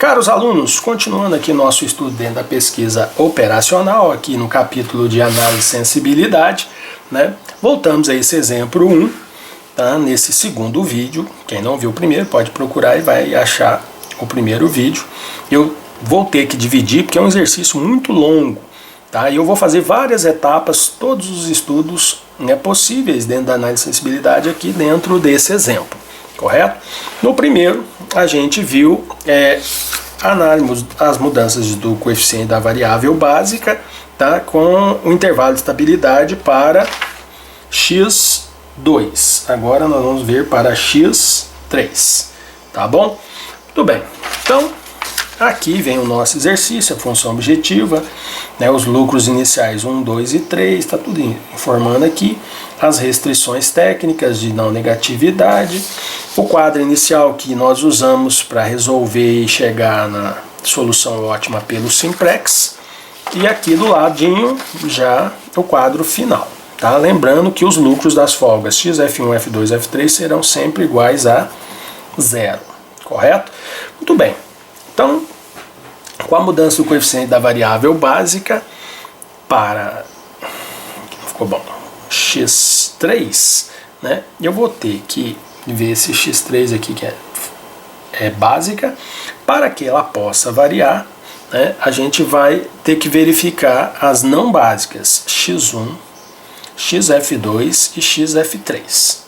Caros alunos, continuando aqui nosso estudo dentro da pesquisa operacional, aqui no capítulo de análise de sensibilidade, né? Voltamos a esse exemplo 1, tá? Nesse segundo vídeo. Quem não viu o primeiro pode procurar e vai achar o primeiro vídeo. Eu vou ter que dividir porque é um exercício muito longo, tá? E eu vou fazer várias etapas, todos os estudos, né, possíveis dentro da análise de sensibilidade aqui dentro desse exemplo, correto? No primeiro, a gente viu as mudanças do coeficiente da variável básica, tá, com o intervalo de estabilidade para x2. Agora nós vamos ver para x3, tá bom? Tudo bem. Então, aqui vem o nosso exercício, a função objetiva, né, os lucros iniciais 1, 2 e 3, está tudo informando aqui, as restrições técnicas de não negatividade, o quadro inicial que nós usamos para resolver e chegar na solução ótima pelo Simplex, e aqui do ladinho já o quadro final. Tá? Lembrando que os lucros das folgas x, F1, F2, F3 serão sempre iguais a 0, correto? Muito bem. Então, com a mudança do coeficiente da variável básica para, ficou bom, x3, né, eu vou ter que ver esse x3 aqui que é básica, para que ela possa variar, né, a gente vai ter que verificar as não básicas, x1, xf2 e xf3,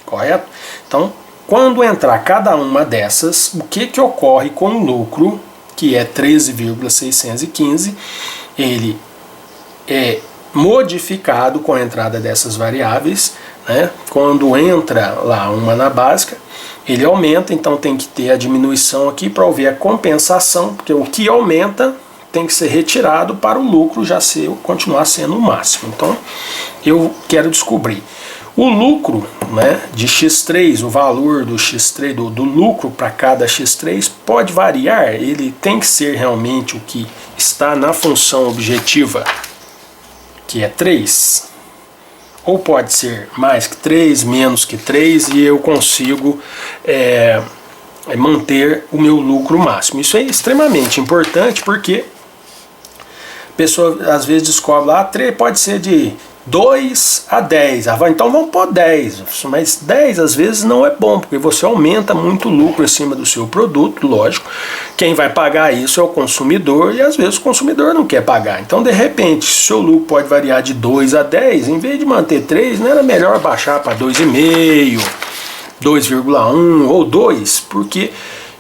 correto? Então, quando entrar cada uma dessas, o que ocorre com o lucro, que é 13,615, ele é modificado com a entrada dessas variáveis, né? Quando entra lá uma na básica, ele aumenta, então tem que ter a diminuição aqui para haver a compensação, porque o que aumenta tem que ser retirado para o lucro já continuar sendo o máximo. Então, eu quero descobrir o lucro, né, de x3, o valor do x3, do lucro para cada x3 pode variar, ele tem que ser realmente o que está na função objetiva, que é 3, ou pode ser mais que 3, menos que 3, e eu consigo manter o meu lucro máximo. Isso é extremamente importante porque a pessoa às vezes descobre lá, 3 pode ser de 2 a 10, então vamos pôr 10, mas 10 às vezes não é bom, porque você aumenta muito o lucro em cima do seu produto, lógico, quem vai pagar isso é o consumidor, e às vezes o consumidor não quer pagar, então de repente, se o seu lucro pode variar de 2 a 10, em vez de manter 3, não era melhor baixar para 2,5, 2,1 ou 2, porque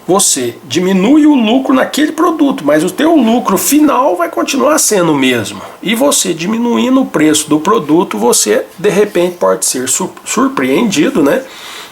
você diminui o lucro naquele produto, mas o teu lucro final vai continuar sendo o mesmo. E você diminuindo o preço do produto, você de repente pode ser surpreendido, né?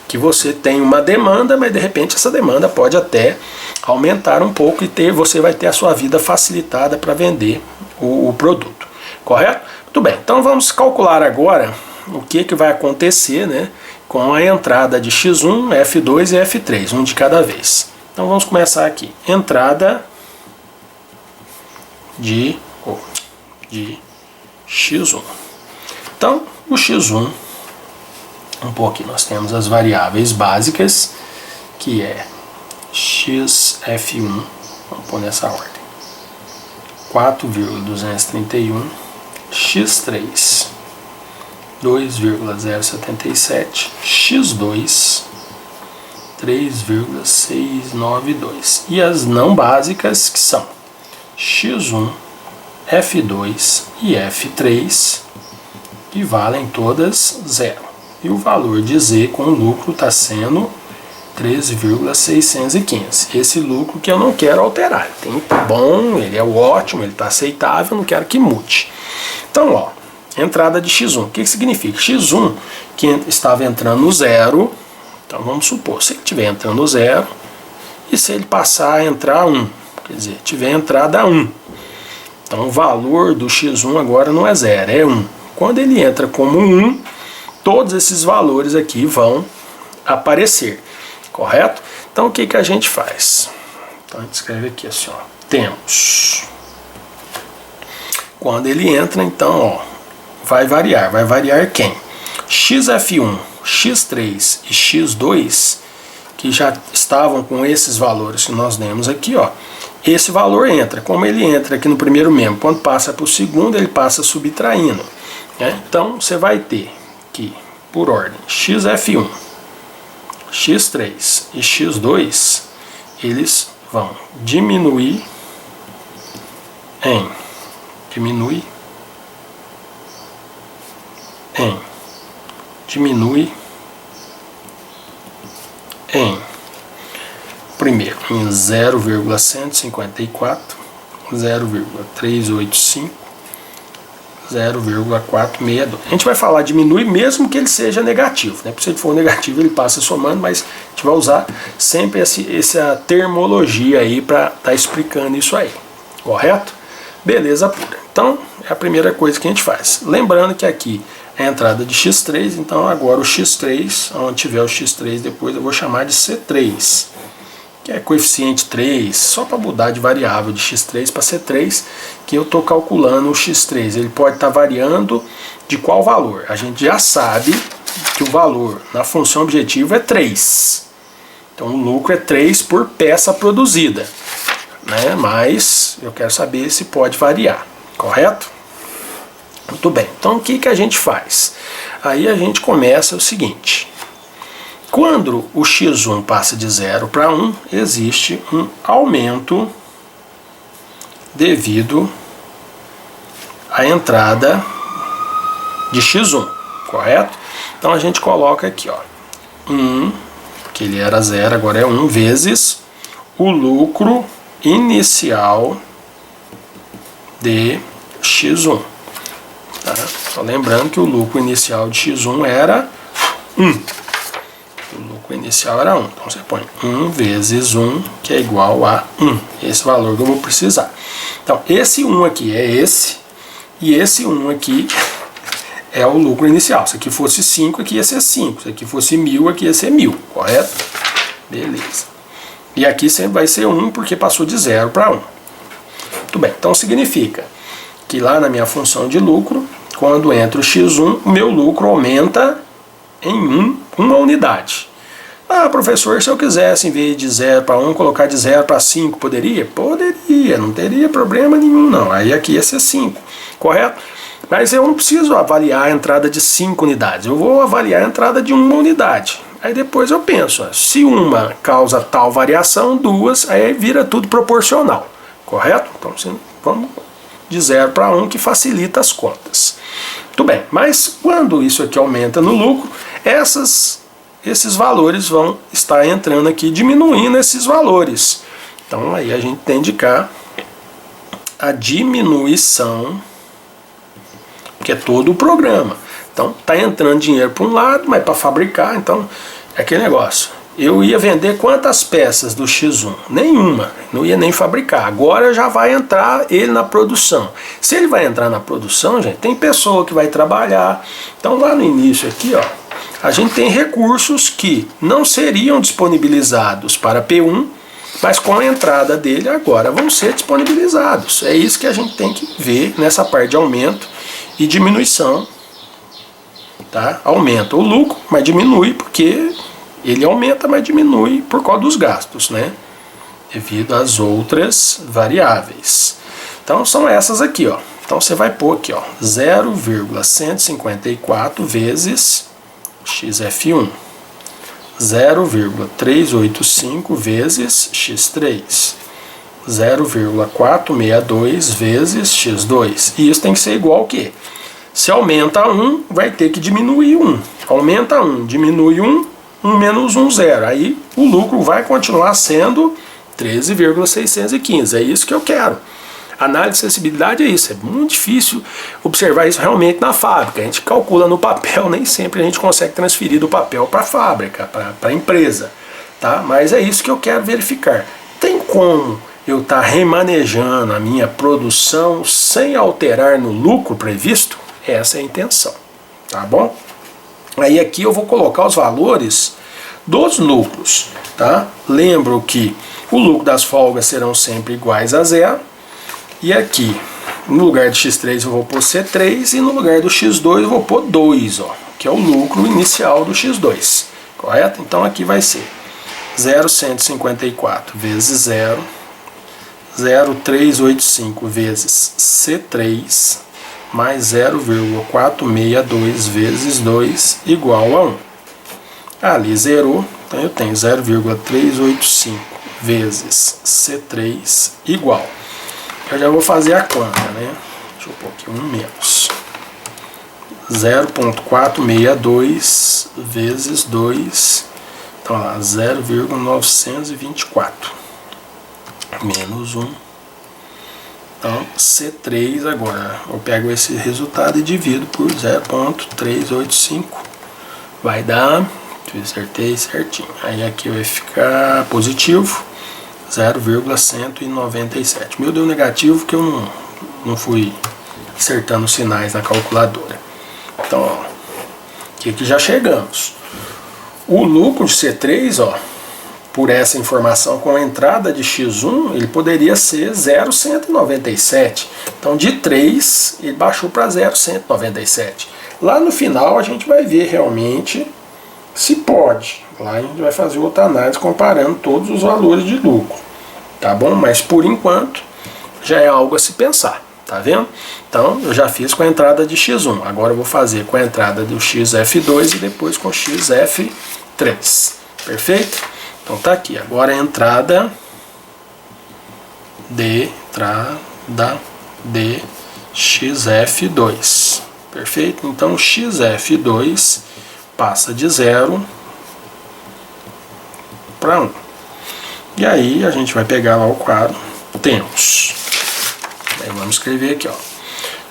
Que você tem uma demanda, mas de repente essa demanda pode até aumentar um pouco e você vai ter a sua vida facilitada para vender o produto. Correto? Muito bem, então vamos calcular agora o que vai acontecer, né, com a entrada de x1, f2 e f3, um de cada vez. Então vamos começar aqui. Entrada de x1. Então, o x1, aqui nós temos as variáveis básicas, que é xf1, vamos pôr nessa ordem, 4,231, x3, 2,077, x2, 3,692. E as não básicas, que são x1, f2 e f3, que valem todas 0. E o valor de z com lucro está sendo 13,615. Esse lucro que eu não quero alterar. Tem bom, ele é ótimo, ele está aceitável, não quero que mude. Então, ó, entrada de x1. O que significa? x1, que estava entrando no 0, então vamos supor, se ele estiver entrando 0, e se ele passar a entrar 1, quer dizer, tiver entrada 1. Então o valor do x1 agora não é 0, é 1. Quando ele entra como 1, todos esses valores aqui vão aparecer, correto? Então o que a gente faz? Então a gente escreve aqui assim, ó, temos, quando ele entra, então, ó, vai variar quem? xf1, x3 e x2, que já estavam com esses valores que nós demos aqui, ó, esse valor entra. Como ele entra aqui no primeiro membro, quando passa para o segundo, ele passa subtraindo, né? Então, você vai ter que, por ordem, xf1, x3 e x2, eles vão diminuir em primeiro em 0,154, 0,385, 0,462. A gente vai falar diminui mesmo que ele seja negativo, né? Se ele for negativo ele passa somando, mas a gente vai usar sempre essa termologia aí para estar explicando isso aí, correto? Beleza pura. Então é a primeira coisa que a gente faz. Lembrando que aqui é a entrada de x3, então agora o x3, onde tiver o x3 depois eu vou chamar de C3, que é coeficiente 3, só para mudar de variável de x3 para C3, que eu estou calculando o x3. Ele pode estar variando de qual valor? A gente já sabe que o valor na função objetiva é 3. Então o lucro é 3 por peça produzida, né? Mas eu quero saber se pode variar, correto? Muito bem, então o que a gente faz? Aí a gente começa o seguinte: quando o x1 passa de 0 para 1, existe um aumento devido à entrada de x1, correto? Então a gente coloca aqui, ó, 1, que ele era 0, agora é 1, vezes o lucro inicial de x1. Tá? Só lembrando que o lucro inicial de x1 era 1. O lucro inicial era 1. Então você põe 1 vezes 1, que é igual a 1. Esse valor que eu vou precisar. Então esse 1 aqui é esse, e esse 1 aqui é o lucro inicial. Se aqui fosse 5, aqui ia ser 5. Se aqui fosse 1000, aqui ia ser 1000, correto? Beleza. E aqui sempre vai ser 1, porque passou de 0 para 1. Muito bem, então significa que lá na minha função de lucro, quando entra o x1, o meu lucro aumenta em uma unidade. Ah, professor, se eu quisesse, em vez de 0 para 1, colocar de 0 para 5, poderia? Poderia, não teria problema nenhum, não. Aí aqui ia ser 5, correto? Mas eu não preciso avaliar a entrada de 5 unidades, eu vou avaliar a entrada de 1 unidade. Aí depois eu penso, se uma causa tal variação, 2, aí vira tudo proporcional, correto? Então vamos de 0 para 1, que facilita as contas. Muito bem, mas quando isso aqui aumenta no lucro, esses valores vão estar entrando aqui, diminuindo esses valores. Então aí a gente tem de cá a diminuição, que é todo o programa. Então está entrando dinheiro para um lado, mas para fabricar, então é aquele negócio. Eu ia vender quantas peças do X1? Nenhuma, não ia nem fabricar. Agora já vai entrar ele na produção. Se ele vai entrar na produção, gente, tem pessoa que vai trabalhar. Então lá no início aqui, ó, a gente tem recursos que não seriam disponibilizados para P1, mas com a entrada dele agora vão ser disponibilizados. É isso que a gente tem que ver nessa parte de aumento e diminuição. Tá? Aumenta o lucro, mas diminui porque ele aumenta, mas diminui por causa dos gastos, né? Devido às outras variáveis. Então são essas aqui, ó. Então você vai pôr aqui, ó, 0,154 vezes xf1, 0,385 vezes x3, 0,462 vezes x2. E isso tem que ser igual ao quê? Se aumenta 1, vai ter que diminuir 1. Aumenta 1, diminui 1, 1 menos 1, 0. Aí o lucro vai continuar sendo 13,615. É isso que eu quero. Análise de acessibilidade é isso. É muito difícil observar isso realmente na fábrica. A gente calcula no papel, nem sempre a gente consegue transferir do papel para a fábrica, para a empresa. Tá? Mas é isso que eu quero verificar. Tem como eu estar remanejando a minha produção sem alterar no lucro previsto? Essa é a intenção. Tá bom? Aí aqui eu vou colocar os valores dos lucros, tá? Lembro que o lucro das folgas serão sempre iguais a 0. E aqui, no lugar de x3 eu vou pôr C3 e no lugar do x2 eu vou pôr 2, ó, que é o lucro inicial do x2, correto? Então aqui vai ser 0,154 vezes 0, 0,385 vezes C3, mais 0,462 vezes 2 igual a 1. Ali zerou, então eu tenho 0,385 vezes C3 igual. Eu já vou fazer a conta, né? Deixa eu pôr aqui 1 menos. 0,462 vezes 2, então lá, 0,924 menos 1. Então, C3 agora, eu pego esse resultado e divido por 0,385. Vai dar, eu acertei certinho. Aí aqui vai ficar positivo, 0,197. Meu deu negativo que eu não fui acertando os sinais na calculadora. Então, ó, aqui já chegamos. O lucro de C3, ó, por essa informação com a entrada de X1, ele poderia ser 0,197. Então, de 3, ele baixou para 0,197. Lá no final, a gente vai ver realmente se pode. Lá a gente vai fazer outra análise comparando todos os valores de lucro. Tá bom? Mas, por enquanto, já é algo a se pensar. Tá vendo? Então, eu já fiz com a entrada de X1. Agora eu vou fazer com a entrada do XF2 e depois com XF3. Perfeito? Então tá aqui. Agora a entrada de XF2. Perfeito? Então XF2 passa de 0 para 1. E aí a gente vai pegar lá o quadro. Temos. Aí vamos escrever aqui, ó.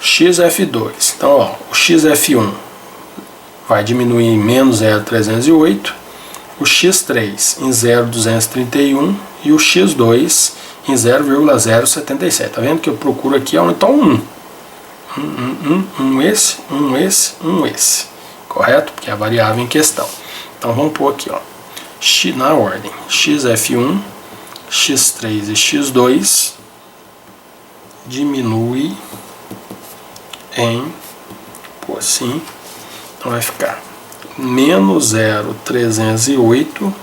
XF2. Então, ó, o XF1 vai diminuir em menos 0,308. O X3 em 0,231 e o X2 em 0,077. Tá vendo que eu procuro aqui aumentar um esse. Correto? Porque é a variável em questão. Então vamos pôr aqui, ó, na ordem. XF1, X3 e X2 diminui em, pô, assim, então vai ficar menos 0,308,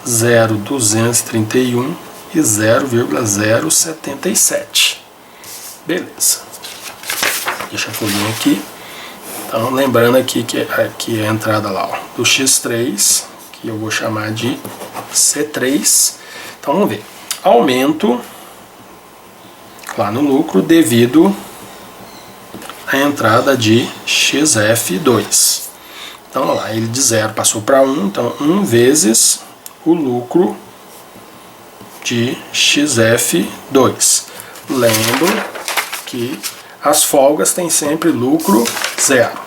0,231 e 0,077. Beleza. Deixa a folhinha aqui. Então, lembrando aqui que aqui é a entrada lá, ó, do X3, que eu vou chamar de C3. Então, vamos ver. Aumento lá no lucro devido à entrada de XF2. Então, lá, ele de 0 passou para 1, então 1 vezes o lucro de XF2. Lembro que as folgas têm sempre lucro 0.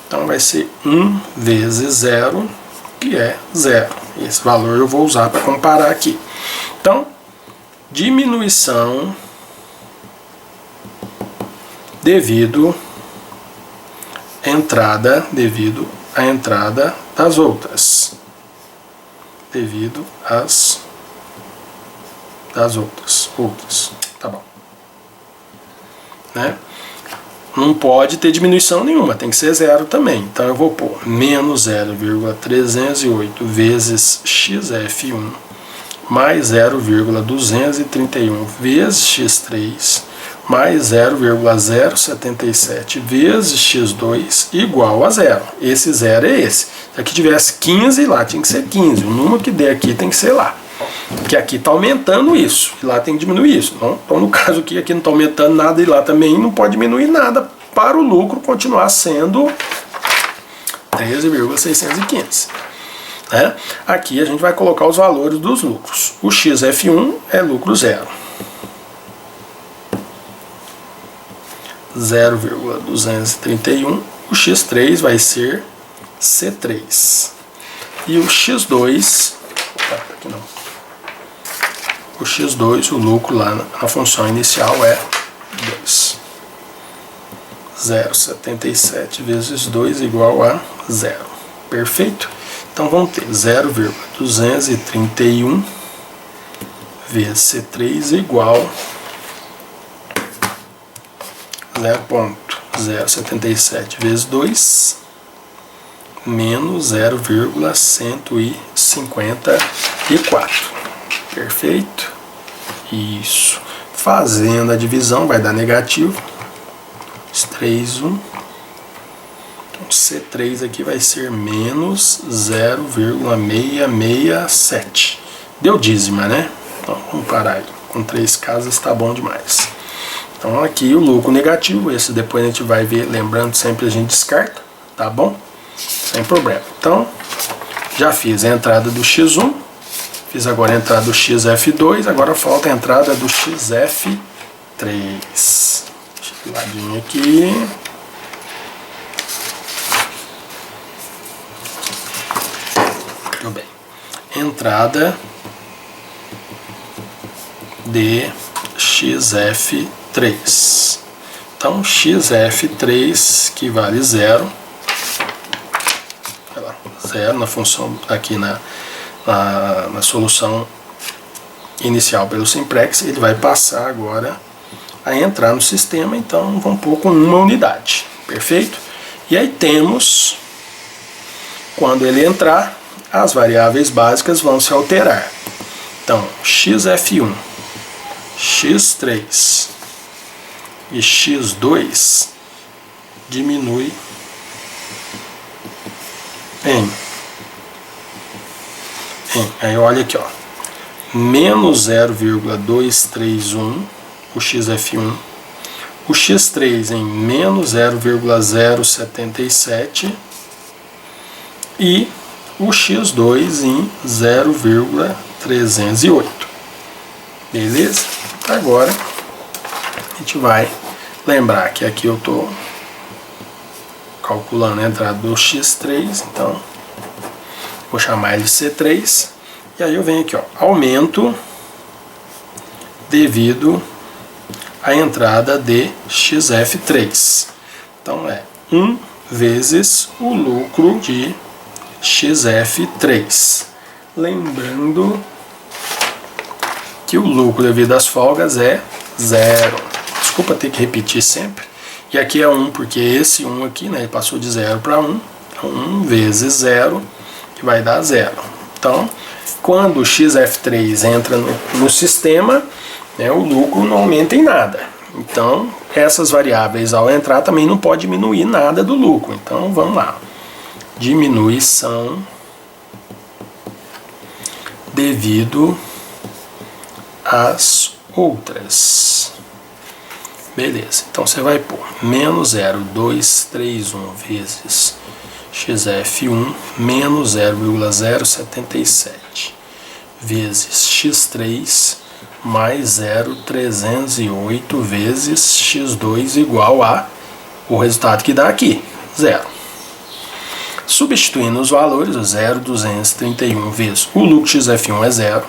Então, vai ser 1 vezes 0, que é 0. Esse valor eu vou usar para comparar aqui. Então, diminuição devido à entrada das outras. Devido às das outras. Tá bom. Né? Não pode ter diminuição nenhuma, tem que ser 0 também. Então eu vou pôr menos 0,308 vezes XF1 mais 0,231 vezes X3 mais 0,077 vezes X2 igual a 0. Esse 0 é esse. Se aqui tivesse 15, lá tinha que ser 15. O número que der aqui tem que ser lá. Porque aqui está aumentando isso, e lá tem que diminuir isso. Então, no caso aqui não está aumentando nada e lá também não pode diminuir nada para o lucro continuar sendo 13,615. Né? Aqui a gente vai colocar os valores dos lucros. O XF1 é lucro 0. 0,231. O X3 vai ser C3. E o X2... aqui não. O X2, o lucro lá na função inicial é 2. 0,77 vezes 2 igual a 0. Perfeito? Então vamos ter 0,231 vezes C3 igual 0,077 vezes 2 menos 0,157. e 4. Perfeito? Isso. Fazendo a divisão vai dar negativo. 3, 1. Então, C3 aqui vai ser menos 0,667. Deu dízima, né? Então, vamos parar aí. Com 3 casas está bom demais. Então, aqui o lucro negativo. Esse depois a gente vai ver. Lembrando, sempre a gente descarta. Tá bom? Sem problema. Então, já fiz a entrada do X1. Fiz agora a entrada do XF2. Agora falta a entrada do XF3. Deixa eu ladinho aqui. Muito bem. Entrada de XF3. Então, XF3 que vale 0. Zero na função aqui na solução inicial pelo simplex, ele vai passar agora a entrar no sistema, então vamos pôr com uma unidade, perfeito? E aí temos, quando ele entrar, as variáveis básicas vão se alterar. Então, XF1, X3 e X2 diminui aí olha aqui, ó, menos 0,231 o XF1, o X3 em menos 0,077 e o X2 em 0,308. Beleza? Agora a gente vai lembrar que aqui eu estou calculando a entrada do X3, então vou chamar ele de C3, e aí eu venho aqui, ó, aumento devido à entrada de XF3. Então é 1 vezes o lucro de XF3. Lembrando que o lucro devido às folgas é 0. Desculpa ter que repetir sempre. E aqui é 1, porque esse 1 aqui, né, ele passou de 0 para 1. Então, 1 vezes 0, que vai dar 0. Então, quando o XF3 entra no sistema, né, o lucro não aumenta em nada. Então, essas variáveis ao entrar também não pode diminuir nada do lucro. Então, vamos lá. Diminuição devido às outras. Beleza, então você vai pôr menos 0,231 vezes XF1 menos 0,077 vezes X3 mais 0,308 vezes X2 igual a o resultado que dá aqui, 0. Substituindo os valores, o 0,231 vezes o lucro XF1 é 0,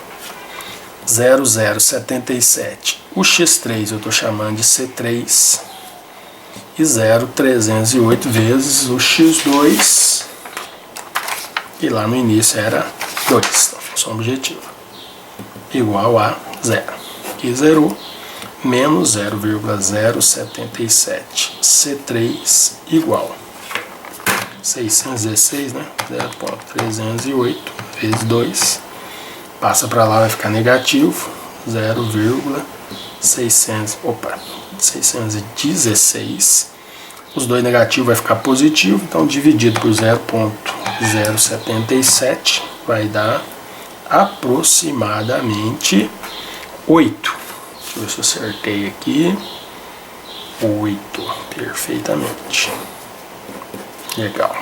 0,077. O X3 eu estou chamando de C3 e 0,308 vezes o X2, que lá no início era 2, então, função objetiva, igual a 0, que zerou, menos 0,077, C3 igual 616, né? 0,308 vezes 2, passa para lá, vai ficar negativo, 616, os dois negativos vai ficar positivo, então dividido por 0,077 vai dar aproximadamente 8. Deixa eu ver se eu acertei aqui. 8, perfeitamente. Legal.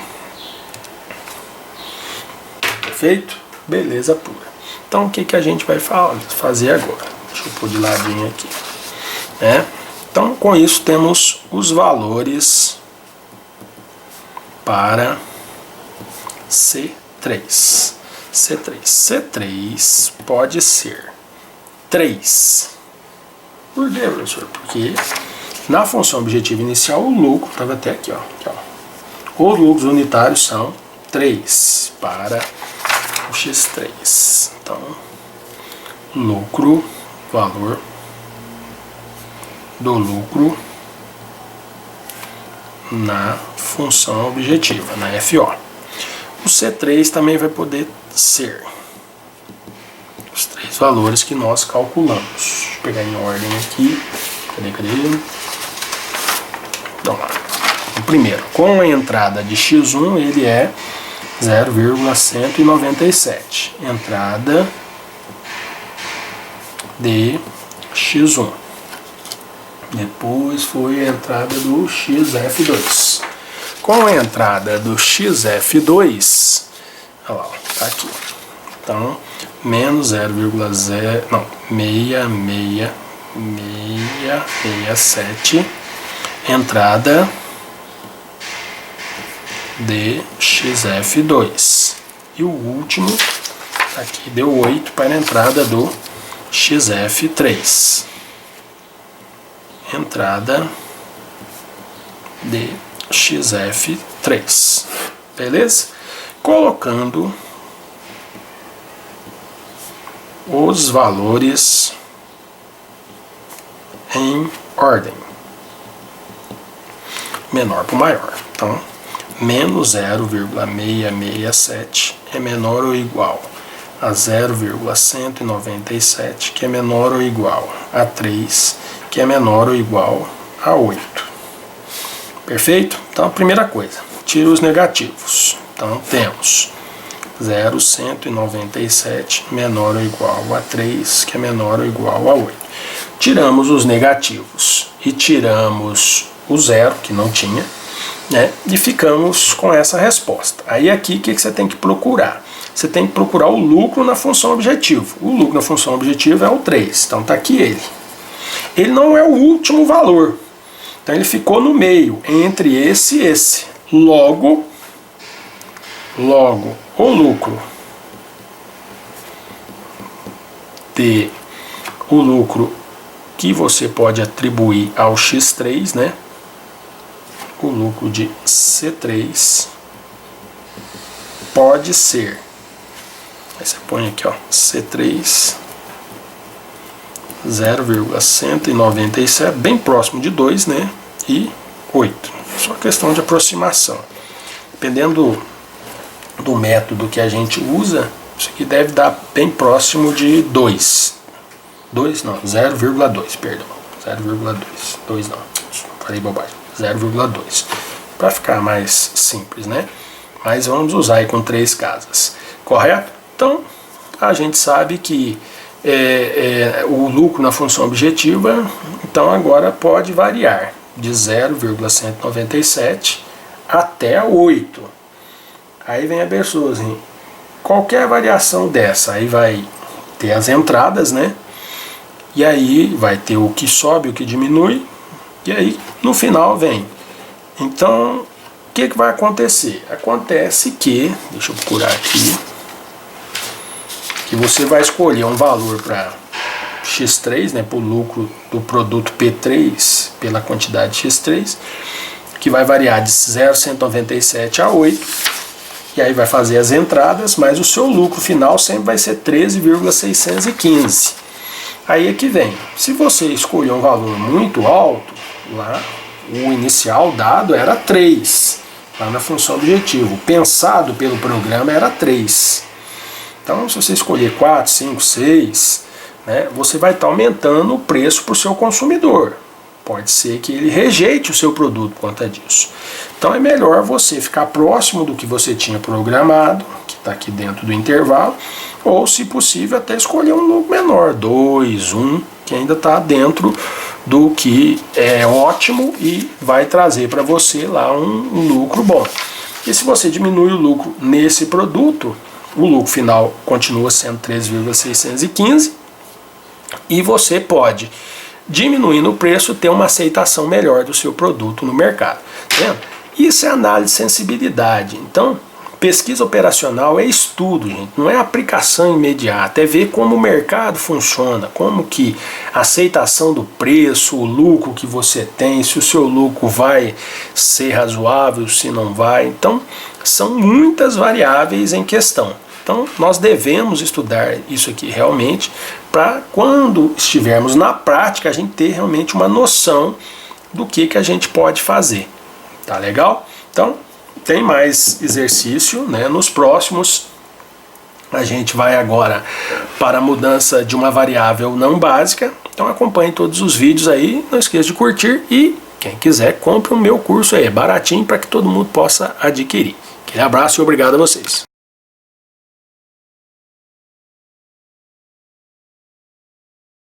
Perfeito? Beleza pura. Então o que a gente vai fazer agora? Deixa eu pôr de ladinho aqui. Então com isso temos os valores para C3. C3 pode ser 3. Por quê, professor? Porque na função objetiva inicial o lucro estava até aqui, ó. Os lucros unitários são 3 para o X3. Então, lucro, valor do lucro na função objetiva, na FO. O C3 também vai poder ser dois valores que nós calculamos. Deixa eu pegar em ordem aqui. Cadê? Vamos lá. O primeiro, com a entrada de x1, ele é 0,197. Entrada de x1. Depois foi a entrada do xf2. Com a entrada do xf2, olha lá, tá aqui. Então, menos 0,66667, entrada de xf2. E o último, aqui deu 8 para a entrada do xf3. Entrada de xf3. Beleza? Colocando os valores em ordem, menor para o maior. Então, menos 0,667 é menor ou igual a 0,197, que é menor ou igual a 3, que é menor ou igual a 8. Perfeito? Então, a primeira coisa, tira os negativos. Então, temos 0,197 menor ou igual a 3, que é menor ou igual a 8. Tiramos os negativos e tiramos o zero, que não tinha, né? E ficamos com essa resposta. Aí aqui, o que você tem que procurar? Você tem que procurar o lucro na função objetivo. O lucro na função objetivo é o 3. Então está aqui ele. Ele não é o último valor. Então ele ficou no meio, entre esse e esse. Logo, o lucro que você pode atribuir ao x3, né? O lucro de C3 pode ser, aí você põe aqui, ó, C3 0,197, bem próximo de 2, né? E 8. Só questão de aproximação. Dependendo do método que a gente usa, isso aqui deve dar bem próximo de 2. 2 não, 0,2, perdão. 0,2. 2 não, falei bobagem. 0,2. Para ficar mais simples, né? Mas vamos usar aí com 3 casas. Correto? Então, a gente sabe que o lucro na função objetiva, então agora pode variar de 0,197 até 8. Aí vem a pessoa assim, qualquer variação dessa, aí vai ter as entradas, né? E aí vai ter o que sobe, o que diminui, e aí no final vem. Então, o que vai acontecer? Acontece que, deixa eu procurar aqui, que você vai escolher um valor para x3, né, para o lucro do produto P3 pela quantidade x3, que vai variar de 0,197 a 8, e aí vai fazer as entradas, mas o seu lucro final sempre vai ser 13,615. Aí é que vem, se você escolher um valor muito alto, lá o inicial dado era 3, lá na função objetivo, pensado pelo programa era 3. Então, se você escolher 4, 5, 6, né, você vai estar aumentando o preço para o seu consumidor. Pode ser que ele rejeite o seu produto por conta disso. Então, é melhor você ficar próximo do que você tinha programado, que está aqui dentro do intervalo, ou, se possível, até escolher um lucro menor, 2, 1, que ainda está dentro do que é ótimo e vai trazer para você lá um lucro bom. E se você diminui o lucro nesse produto, o lucro final continua sendo 13,615 e você pode, diminuindo o preço, ter uma aceitação melhor do seu produto no mercado. Tá vendo? Isso é análise de sensibilidade. Então, pesquisa operacional é estudo, gente, não é aplicação imediata, é ver como o mercado funciona, como que a aceitação do preço, o lucro que você tem, se o seu lucro vai ser razoável, se não vai. Então, são muitas variáveis em questão. Então, nós devemos estudar isso aqui realmente para quando estivermos na prática a gente ter realmente uma noção do que a gente pode fazer. Tá legal? Então, tem mais exercício, né? Nos próximos A gente vai agora para a mudança de uma variável não básica. Então acompanhe todos os vídeos aí, não esqueça de curtir e quem quiser compre o meu curso aí, é baratinho para que todo mundo possa adquirir. Aquele abraço e obrigado a vocês.